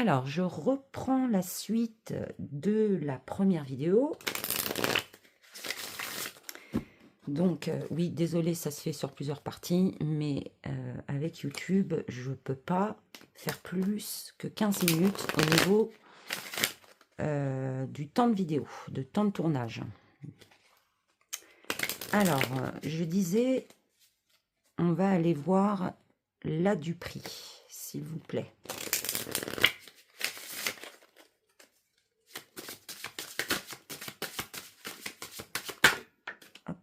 Alors, je reprends la suite de la première vidéo. Donc, oui, désolé, ça se fait sur plusieurs parties, mais avec YouTube, je ne peux pas faire plus que 15 minutes au niveau du temps de vidéo, de temps de tournage. Alors, je disais, on va aller voir la Dupree, s'il vous plaît. Hop.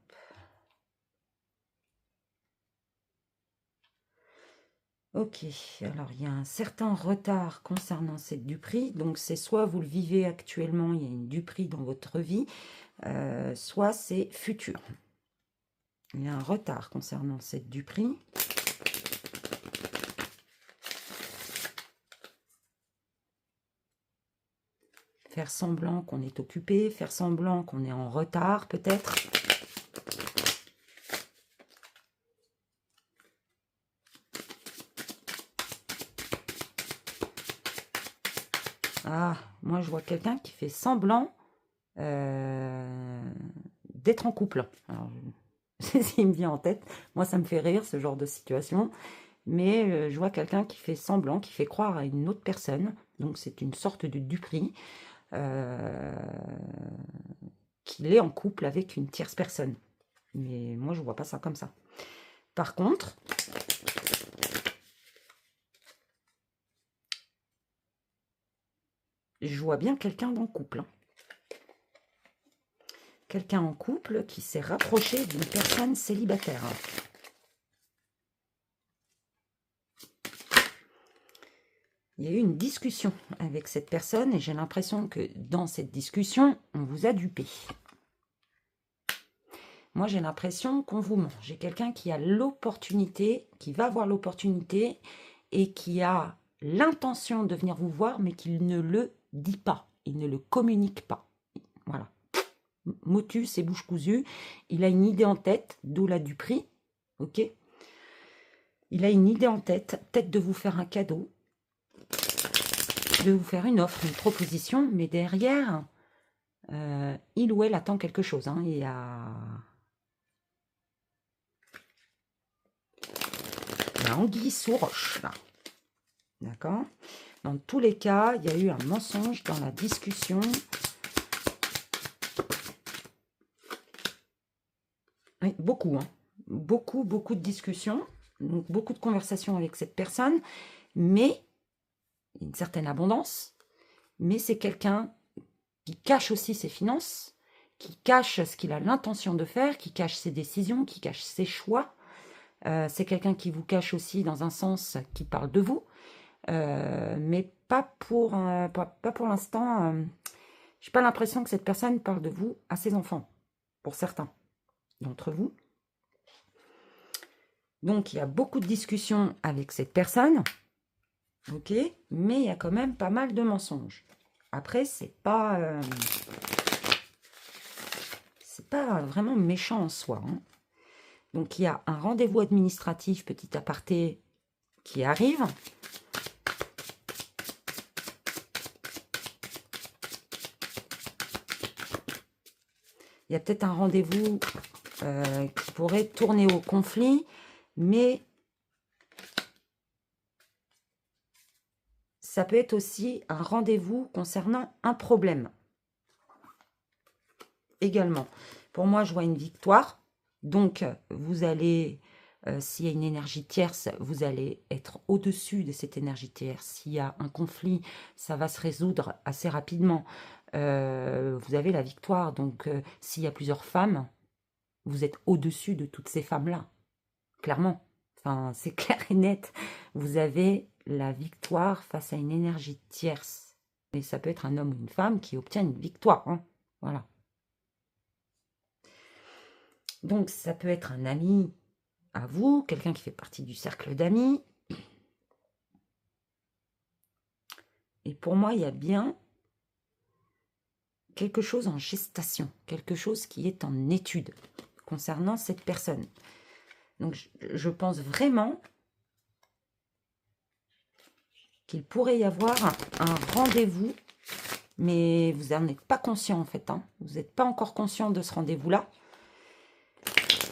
Ok, alors il y a un certain retard concernant cette Dupree, donc c'est soit vous le vivez actuellement, il y a une Dupree dans votre vie, soit c'est futur. Il y a un retard concernant cette Dupree. Faire semblant qu'on est occupé, faire semblant qu'on est en retard peut-être. Ah, moi je vois quelqu'un qui fait semblant d'être en couple. Alors, c'est ce qui me vient en tête. Moi ça me fait rire ce genre de situation. Mais je vois quelqu'un qui fait semblant, qui fait croire à une autre personne. Donc c'est une sorte de Dupree. Qu'il est en couple avec une tierce personne. Mais moi je vois pas ça comme ça. Par contre, je vois bien quelqu'un en couple. Quelqu'un en couple qui s'est rapproché d'une personne célibataire. Il y a eu une discussion avec cette personne et j'ai l'impression que dans cette discussion, on vous a dupé. Moi, j'ai l'impression qu'on vous ment. J'ai quelqu'un qui a l'opportunité, qui va avoir l'opportunité et qui a l'intention de venir vous voir, mais qu'il ne le dit pas. Il ne le communique pas. Voilà. Motus et bouche cousue. Il a une idée en tête, d'où la Dupree. Ok. Il a une idée en tête, peut-être de vous faire un cadeau, de vous faire une offre, une proposition, mais derrière, il ou elle attend quelque chose. Hein. Il y a anguille sous roche, là. D'accord? Dans tous les cas, il y a eu un mensonge dans la discussion. Oui, beaucoup, hein. Beaucoup de discussions, donc beaucoup de conversations avec cette personne, mais une certaine abondance, mais c'est quelqu'un qui cache aussi ses finances, qui cache ce qu'il a l'intention de faire, qui cache ses décisions, qui cache ses choix. C'est quelqu'un qui vous cache aussi dans un sens qui parle de vous, mais pas pour l'instant. J'ai pas l'impression que cette personne parle de vous à ses enfants, pour certains d'entre vous. Donc il y a beaucoup de discussions avec cette personne, ok, mais il y a quand même pas mal de mensonges. Après, c'est pas vraiment méchant en soi. Hein. Donc il y a un rendez-vous administratif, petit aparté, qui arrive. Il y a peut-être un rendez-vous qui pourrait tourner au conflit, mais ça peut être aussi un rendez-vous concernant un problème. Également. Pour moi, je vois une victoire. Donc, vous allez, s'il y a une énergie tierce, vous allez être au-dessus de cette énergie tierce. S'il y a un conflit, ça va se résoudre assez rapidement. Vous avez la victoire. Donc, s'il y a plusieurs femmes, vous êtes au-dessus de toutes ces femmes-là. Clairement. Enfin, c'est clair et net. Vous avez la victoire face à une énergie tierce. Et ça peut être un homme ou une femme qui obtient une victoire. Hein. Voilà. Donc, ça peut être un ami à vous, quelqu'un qui fait partie du cercle d'amis. Et pour moi, il y a bien quelque chose en gestation, quelque chose qui est en étude concernant cette personne. Donc, je pense vraiment qu'il pourrait y avoir un rendez-vous, mais vous n'en êtes pas conscient en fait. Hein. Vous n'êtes pas encore conscient de ce rendez-vous-là.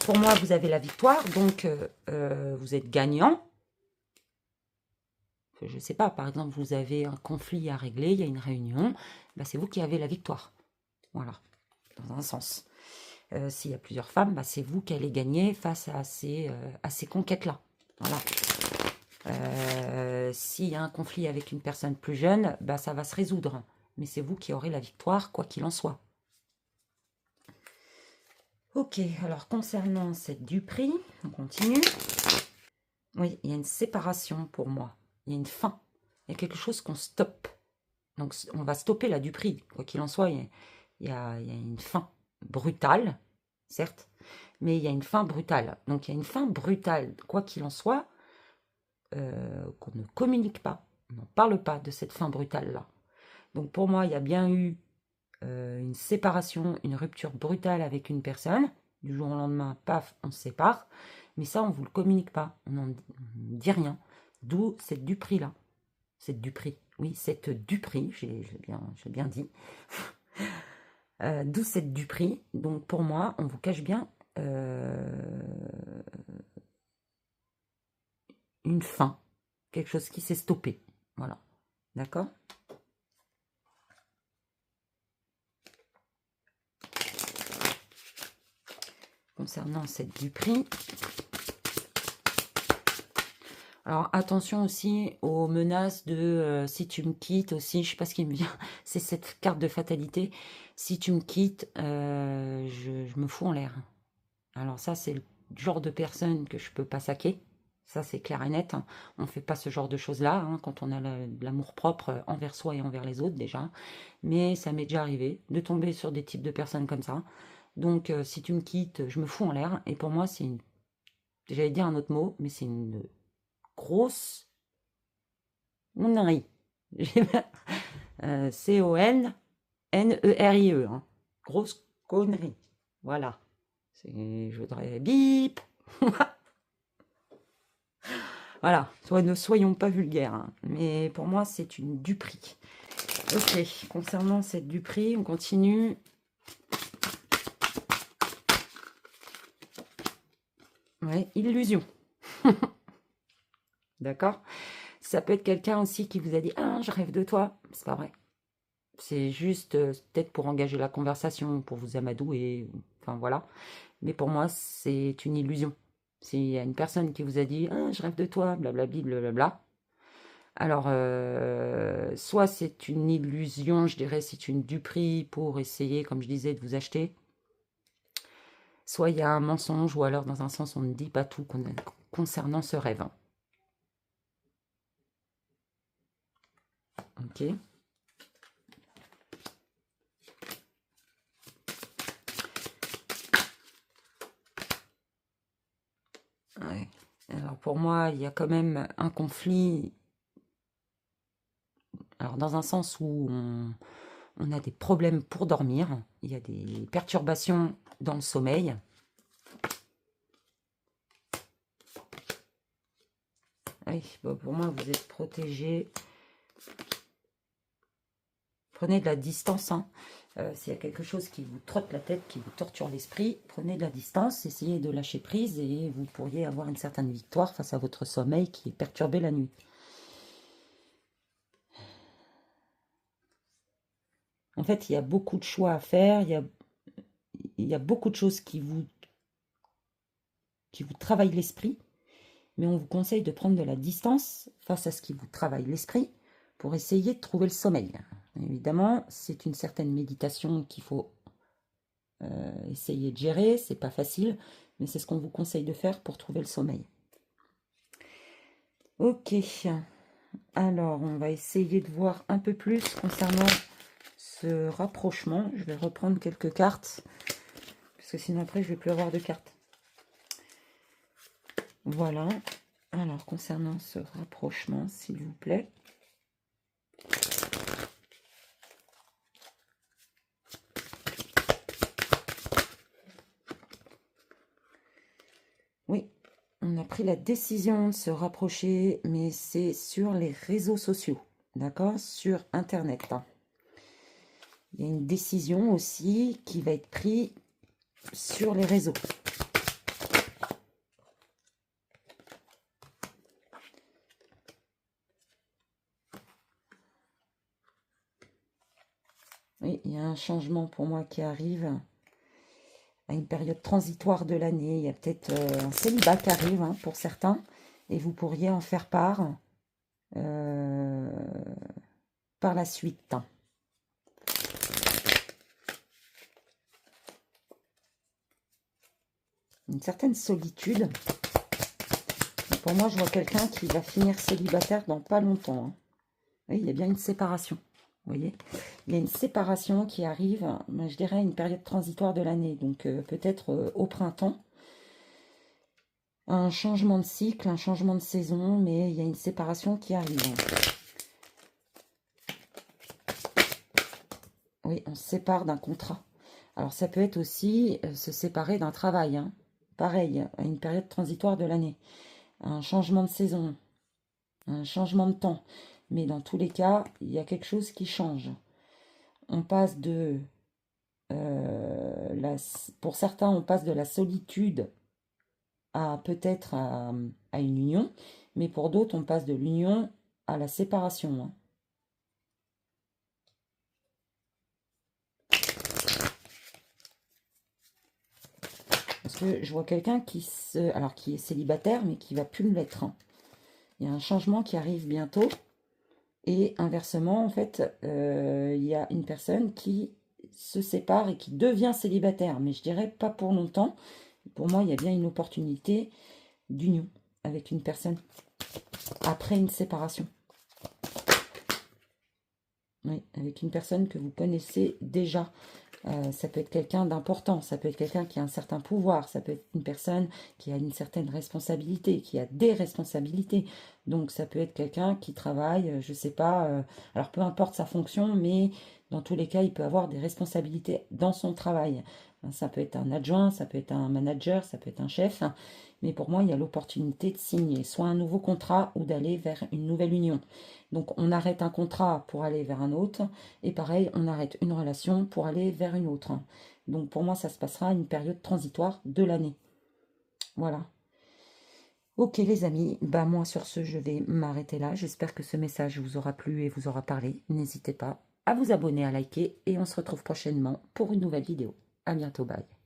Pour moi, vous avez la victoire, donc vous êtes gagnant. Je ne sais pas, par exemple, vous avez un conflit à régler, il y a une réunion, bah, c'est vous qui avez la victoire. Voilà, dans un sens. S'il y a plusieurs femmes, bah, c'est vous qui allez gagner face à ces conquêtes-là. Voilà. S'il y a un conflit avec une personne plus jeune, bah, ça va se résoudre. Mais c'est vous qui aurez la victoire, quoi qu'il en soit. Ok, alors concernant cette Dupri, on continue. Oui, il y a une séparation pour moi. Il y a une fin. Il y a quelque chose qu'on stoppe. Donc on va stopper la Dupri. Quoi qu'il en soit, il y a une fin brutale, certes, mais il y a une fin brutale. Donc il y a une fin brutale, quoi qu'il en soit, qu'on ne communique pas. On n'en parle pas de cette fin brutale-là. Donc pour moi, il y a bien eu une séparation, une rupture brutale avec une personne. Du jour au lendemain, paf, on se sépare. Mais ça, on ne vous le communique pas. On n'en dit rien. D'où cette Dupri-là. Cette Dupri. Oui, cette Dupri, j'ai bien dit. D'où cette Dupri. Donc pour moi, on vous cache bien une fin. Quelque chose qui s'est stoppé. Voilà. D'accord ? Concernant cette Dupri. Alors attention aussi aux menaces de si tu me quittes aussi, je sais pas ce qui me vient, c'est cette carte de fatalité. Si tu me quittes, je me fous en l'air. Alors ça, c'est le genre de personne que je peux pas saquer. Ça, c'est clair et net. Hein. On ne fait pas ce genre de choses-là hein, quand on a l'amour-propre envers soi et envers les autres déjà. Mais ça m'est déjà arrivé de tomber sur des types de personnes comme ça. Donc, si tu me quittes, je me fous en l'air. Et pour moi, c'est une... J'allais dire un autre mot, mais c'est une grosse connerie. C-O-N-N-E-R-I-E. Hein. Grosse connerie. Voilà. Je voudrais bip. Voilà, ne soyons pas vulgaires. Hein. Mais pour moi, c'est une Dupri. Ok, concernant cette Dupri, on continue. Ouais, illusion. D'accord ? Ça peut être quelqu'un aussi qui vous a dit « Ah, je rêve de toi ». C'est pas vrai. C'est juste peut-être pour engager la conversation, pour vous amadouer. Enfin, voilà. Mais pour moi, c'est une illusion. S'il y a une personne qui vous a dit « Ah, je rêve de toi », blablabli, blablabla. Alors, soit c'est une illusion, je dirais, c'est une duperie pour essayer, comme je disais, de vous acheter. Soit il y a un mensonge, ou alors dans un sens, on ne dit pas tout concernant ce rêve. Ok. Ouais. Alors pour moi, il y a quand même un conflit. Alors dans un sens où on a des problèmes pour dormir, il y a des perturbations dans le sommeil. Oui, bon, pour moi, vous êtes protégé. Prenez de la distance. Hein. S'il y a quelque chose qui vous trotte la tête, qui vous torture l'esprit, prenez de la distance, essayez de lâcher prise et vous pourriez avoir une certaine victoire face à votre sommeil qui est perturbé la nuit. En fait, il y a beaucoup de choix à faire, il y a beaucoup de choses qui vous travaillent l'esprit, mais on vous conseille de prendre de la distance face à ce qui vous travaille l'esprit pour essayer de trouver le sommeil. Évidemment, c'est une certaine méditation qu'il faut essayer de gérer, c'est pas facile, mais c'est ce qu'on vous conseille de faire pour trouver le sommeil. Ok, alors on va essayer de voir un peu plus concernant ce rapprochement. Je vais reprendre quelques cartes, parce que sinon après je vais plus avoir de cartes. Voilà, alors concernant ce rapprochement, s'il vous plaît. Oui, on a pris la décision de se rapprocher, mais c'est sur les réseaux sociaux, d'accord? Sur Internet, hein. Il y a une décision aussi qui va être prise sur les réseaux. Oui, il y a un changement pour moi qui arrive à une période transitoire de l'année. Il y a peut-être un célibat qui arrive, hein, pour certains, et vous pourriez en faire part par la suite. Une certaine solitude. Et pour moi, je vois quelqu'un qui va finir célibataire dans pas longtemps, hein. Oui, il y a bien une séparation. Vous voyez, il y a une séparation qui arrive, je dirais, une période transitoire de l'année, donc peut-être au printemps. Un changement de cycle, un changement de saison, mais il y a une séparation qui arrive. Oui, on se sépare d'un contrat. Alors ça peut être aussi se séparer d'un travail, hein. Pareil, à une période transitoire de l'année. Un changement de saison, un changement de temps. Mais dans tous les cas, il y a quelque chose qui change. On passe de... pour certains, on passe de la solitude à peut-être à une union. Mais pour d'autres, on passe de l'union à la séparation, hein. Parce que je vois quelqu'un qui est célibataire, mais qui va plus l'être, hein. Il y a un changement qui arrive bientôt. Et inversement, en fait, il y a une personne qui se sépare et qui devient célibataire. Mais je dirais pas pour longtemps. Pour moi, il y a bien une opportunité d'union avec une personne après une séparation. Oui, avec une personne que vous connaissez déjà. Ça peut être quelqu'un d'important, ça peut être quelqu'un qui a un certain pouvoir, ça peut être une personne qui a une certaine responsabilité, qui a des responsabilités. Donc ça peut être quelqu'un qui travaille, je sais pas, alors peu importe sa fonction, mais dans tous les cas, il peut avoir des responsabilités dans son travail. Ça peut être un adjoint, ça peut être un manager, ça peut être un chef. Mais pour moi, il y a l'opportunité de signer soit un nouveau contrat ou d'aller vers une nouvelle union. Donc on arrête un contrat pour aller vers un autre. Et pareil, on arrête une relation pour aller vers une autre. Donc pour moi, ça se passera à une période transitoire de l'année. Voilà. Ok les amis, bah moi sur ce, je vais m'arrêter là. J'espère que ce message vous aura plu et vous aura parlé. N'hésitez pas à vous abonner, à liker et on se retrouve prochainement pour une nouvelle vidéo. À bientôt, bye.